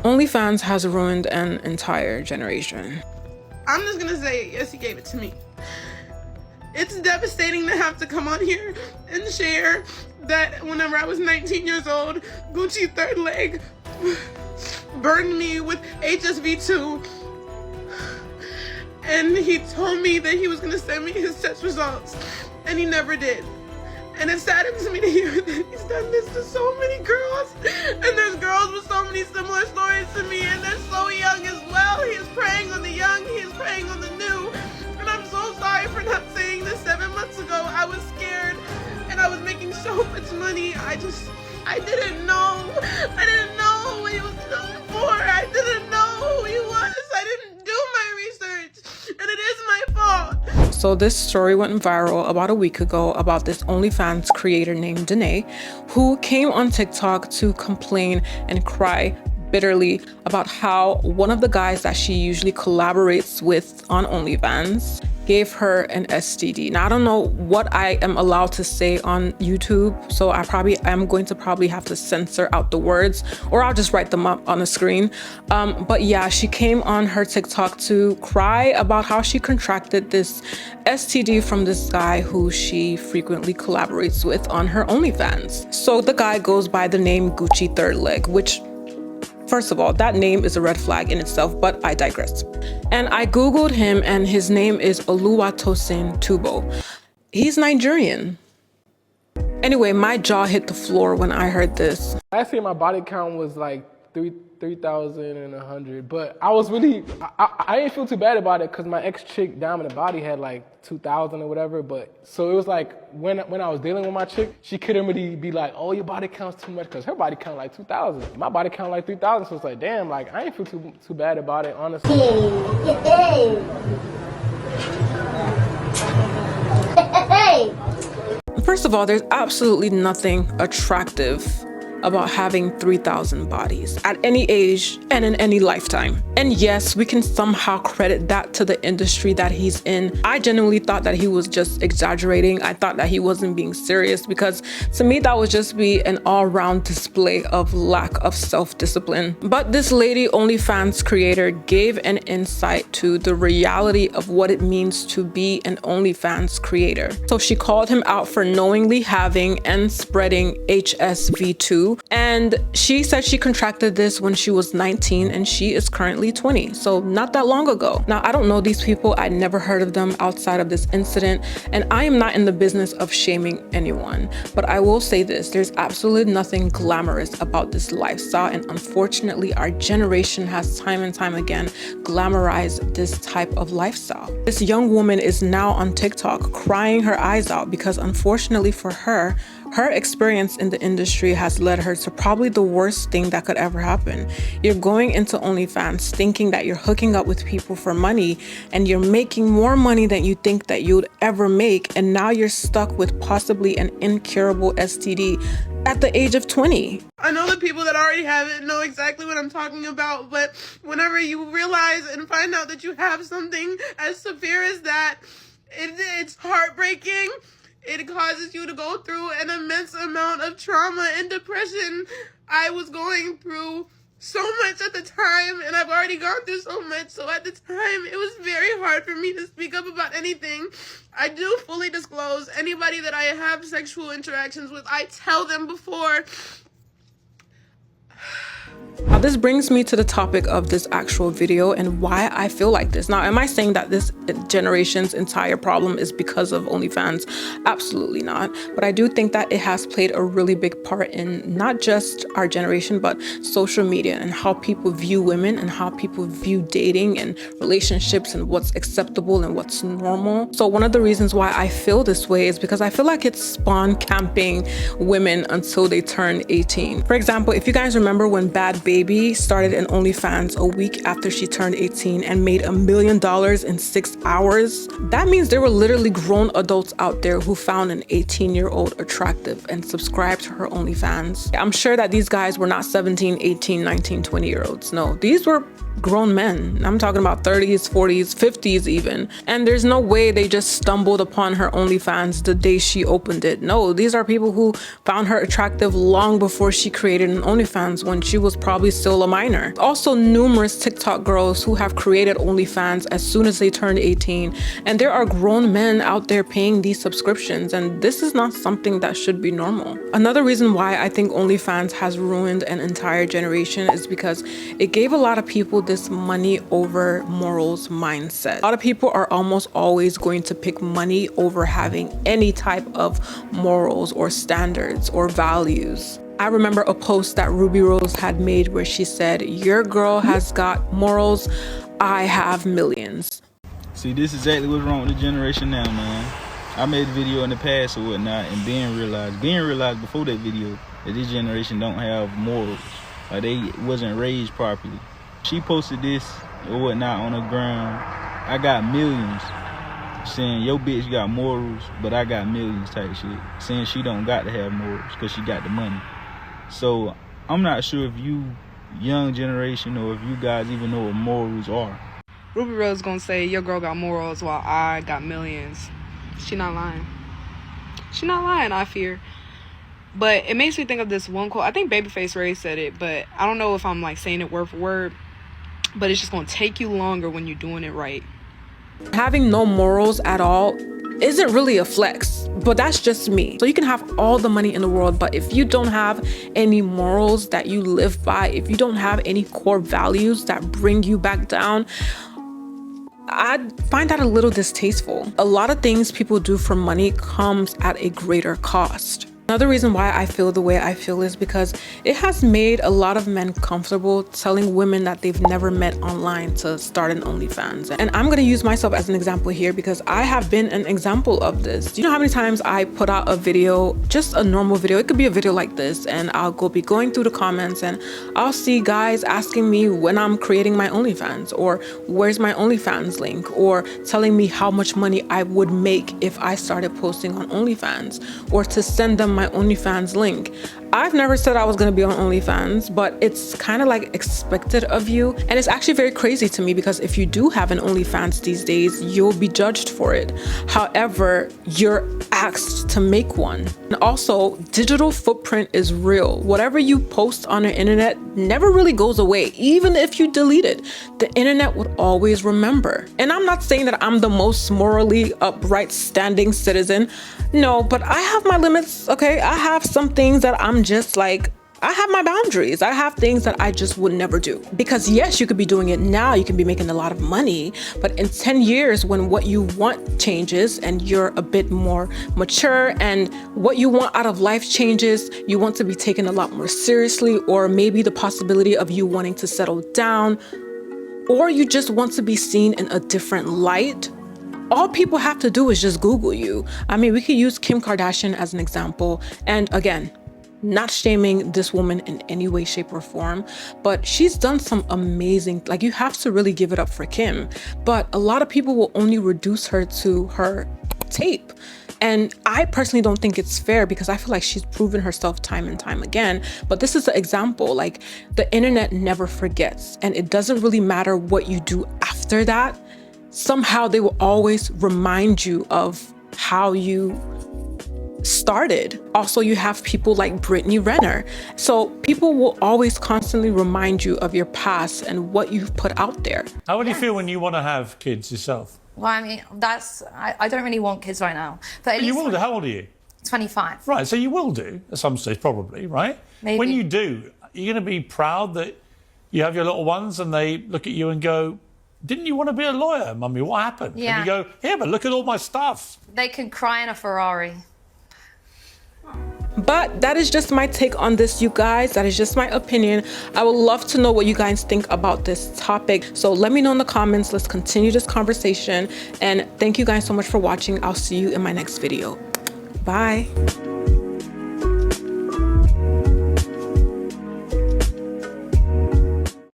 OnlyFans has ruined an entire generation. I'm just gonna say, yes, he gave it to me. It's devastating to have to come on here and share that whenever I was 19 years old, Gucci third leg burned me with HSV2. And he told me that he was gonna send me his test results, and he never did. And it saddens me to hear that he's done this to so many girls. And there's girls with so many similar stories to me, and they're so young as well. He is preying on the young, he is preying on the new. And I'm so sorry for not saying this 7 months ago. I was scared, and I was making so much money. I didn't know. I didn't know what he was doing for. I didn't know who he was. I didn't do my research, and it is my fault. So this story went viral about a week ago about this OnlyFans creator named Danae, who came on TikTok to complain and cry bitterly about how one of the guys that she usually collaborates with on OnlyFans gave her an STD. Now, I don't know what I am allowed to say on YouTube, so I'm going to have to censor out the words, or I'll just write them up on the screen. But yeah, she came on her TikTok to cry about how she contracted this STD from this guy who she frequently collaborates with on her OnlyFans. So the guy goes by the name Gucci Third Leg, which, first of all, that name is a red flag in itself, but I digress. And I Googled him, and his name is Oluwatosin Tubo. He's Nigerian. Anyway, my jaw hit the floor when I heard this. Last year, my body count was like 3,100, but I was really, I didn't feel too bad about it because my ex-chick down in the body had like 2,000 or whatever, but so it was like when I was dealing with my chick, she couldn't really be like, oh, your body count's too much, because her body count like 2,000. My body count like 3,000, so it's like, damn, like I ain't feel too bad about it, honestly. First of all, there's absolutely nothing attractive about having 3,000 bodies at any age and in any lifetime. And yes, we can somehow credit that to the industry that he's in. I genuinely thought that he was just exaggerating. I thought that he wasn't being serious, because to me that would just be an all-round display of lack of self-discipline. But this lady OnlyFans creator gave an insight to the reality of what it means to be an OnlyFans creator. So she called him out for knowingly having and spreading HSV2. And she said she contracted this when she was 19 and she is currently 20, so not that long ago. Now, I don't know these people. I'd never heard of them outside of this incident, and I am not in the business of shaming anyone, but I will say this: there's absolutely nothing glamorous about this lifestyle, and unfortunately our generation has time and time again glamorized this type of lifestyle. This young woman is now on TikTok crying her eyes out because, unfortunately for her, her experience in the industry has led her to probably the worst thing that could ever happen. You're going into OnlyFans thinking that you're hooking up with people for money, and you're making more money than you think that you'd ever make, and now you're stuck with possibly an incurable STD at the age of 20. I know the people that already have it know exactly what I'm talking about, but whenever you realize and find out that you have something as severe as that, it's heartbreaking. It causes you to go through an immense amount of trauma and depression. I was going through so much at the time, and I've already gone through so much, so at the time it was very hard for me to speak up about anything. I do fully disclose anybody that I have sexual interactions with. I tell them before. Now, this brings me to the topic of this actual video and why I feel like this. Now, am I saying that this generation's entire problem is because of OnlyFans? Absolutely not. But I do think that it has played a really big part in not just our generation, but social media and how people view women and how people view dating and relationships and what's acceptable and what's normal. So one of the reasons why I feel this way is because I feel like it's spawn camping women until they turn 18. For example, if you guys remember when Bad Baby started an OnlyFans a week after she turned 18 and made $1 million in 6 hours, that means there were literally grown adults out there who found an 18-year-old attractive and subscribed to her OnlyFans. I'm sure that these guys were not 17, 18, 19, 20-year-olds. No, these were grown men. I'm talking about 30s, 40s, 50s even. And there's no way they just stumbled upon her OnlyFans the day she opened it. No, these are people who found her attractive long before she created an OnlyFans when she was probably still a minor. Also, numerous TikTok girls who have created OnlyFans as soon as they turned 18. And there are grown men out there paying these subscriptions, and this is not something that should be normal. Another reason why I think OnlyFans has ruined an entire generation is because it gave a lot of people this money over morals mindset. A lot of people are almost always going to pick money over having any type of morals or standards or values. I remember a post that Ruby Rose had made where she said, "Your girl has got morals, I have millions." See, this is exactly what's wrong with the generation now, man. I made a video in the past or whatnot, and being realized before that video that this generation don't have morals. Like, they wasn't raised properly. She posted this or whatnot on the ground. I got millions. Saying your bitch got morals, but I got millions type shit. Saying she don't got to have morals because she got the money. So I'm not sure if you young generation or if you guys even know what morals are. Ruby Rose gonna say your girl got morals while I got millions. She not lying. She not lying, I fear. But it makes me think of this one quote. I think Babyface Ray said it, but I don't know if I'm like saying it word for word. But it's just gonna take you longer when you're doing it right. Having no morals at all isn't really a flex, but that's just me. So you can have all the money in the world, but if you don't have any morals that you live by, if you don't have any core values that bring you back down, I find that a little distasteful. A lot of things people do for money comes at a greater cost. Another reason why I feel the way I feel is because it has made a lot of men comfortable telling women that they've never met online to start an OnlyFans. And I'm gonna use myself as an example here because I have been an example of this. Do you know how many times I put out a video, just a normal video? It could be a video like this, and I'll be going through the comments and I'll see guys asking me when I'm creating my OnlyFans, or where's my OnlyFans link, or telling me how much money I would make if I started posting on OnlyFans, or to send them my OnlyFans link. I've never said I was gonna be on OnlyFans, but it's kind of like expected of you. And it's actually very crazy to me because if you do have an OnlyFans these days, you'll be judged for it. However, you're asked to make one. And also, digital footprint is real. Whatever you post on the internet never really goes away. Even if you delete it, the internet would always remember. And I'm not saying that I'm the most morally upright standing citizen. No, but I have my limits, okay? I have some things that I'm just like, I have my boundaries. I have things that I just would never do. Because yes, you could be doing it now, you can be making a lot of money, but in 10 years when what you want changes and you're a bit more mature and what you want out of life changes, you want to be taken a lot more seriously, or maybe the possibility of you wanting to settle down, or you just want to be seen in a different light, all people have to do is just Google you. I mean, we could use Kim Kardashian as an example. And again, not shaming this woman in any way, shape, or form, but she's done some amazing, like, you have to really give it up for Kim. But a lot of people will only reduce her to her tape. And I personally don't think it's fair because I feel like she's proven herself time and time again. But this is an example, like, the internet never forgets, and it doesn't really matter what you do after that. Somehow they will always remind you of how you started. Also, you have people like Brittany Renner. So people will always constantly remind you of your past and what you've put out there. How would you feel when you want to have kids yourself? Well, I mean, I don't really want kids right now. But You will do. How old are you? 25. Right, so you will do at some stage, probably, right? Maybe. When you do, you're going to be proud that you have your little ones and they look at you and go, didn't you want to be a lawyer, Mummy? What happened? Yeah. And you go, yeah, but look at all my stuff. They can cry in a Ferrari. But that is just my take on this, you guys. That is just my opinion. I would love to know what you guys think about this topic. So let me know in the comments. Let's continue this conversation. And thank you guys so much for watching. I'll see you in my next video. Bye.